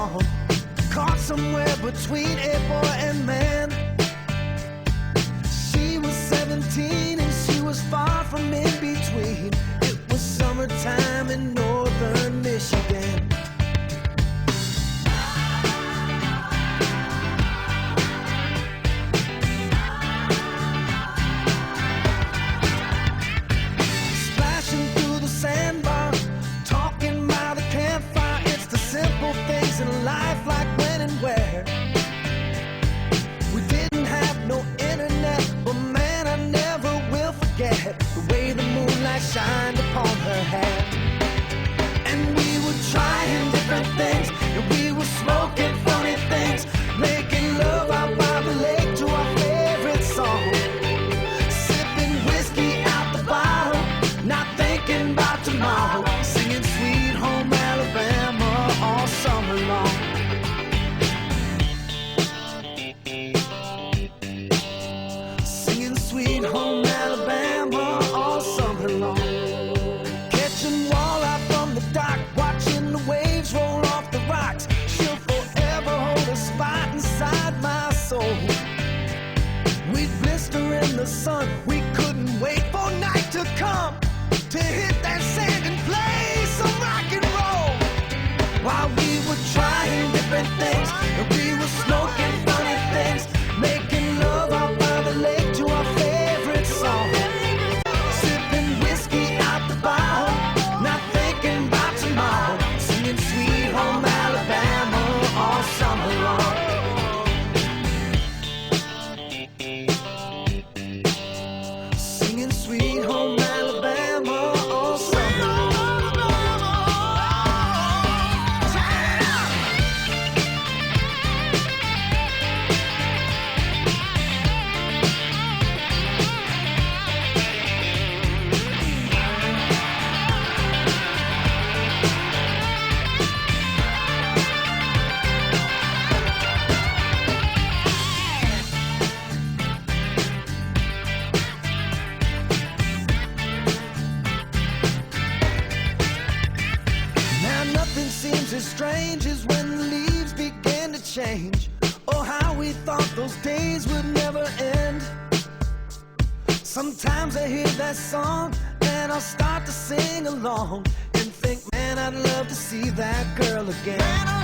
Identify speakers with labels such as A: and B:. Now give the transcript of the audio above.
A: song, caught somewhere between a boy and man. She was 17 and she was far from in between. It was summertime in northern Michigan. Splashing through the sandbar, talking by the campfire. It's the simple things in life, like when and where. We didn't have no internet, but man, I never will forget the way the moonlight shined upon her hair. And we were trying different things, and we were smoking funny things, making love out by the lake to our favorite song, sipping whiskey out the bottle, not thinking about tomorrow, singing Sweet Home Alabama all summer long. Singing Sweet Home Alabama all summer long. Catching walleye from the dock, watching the waves roll off the rocks. She'll forever hold a spot inside my soul. We'd blister in the sun, we couldn't wait for night to come to hit that sand and play some rock and roll. While we were trying different things, and we were smoking funny things, making love out by the lake to our favorite song, sipping whiskey out the bottle, not thinking about tomorrow, singing Sweet Home Alabama all summer long. Singing Sweet Home Alabama all summer long. Now nothing seems as strange as when the leaves begin to change. Oh, how we thought those days would never end. Sometimes I hear that song and I'll start to sing along and think, man, I'd love to see that girl again.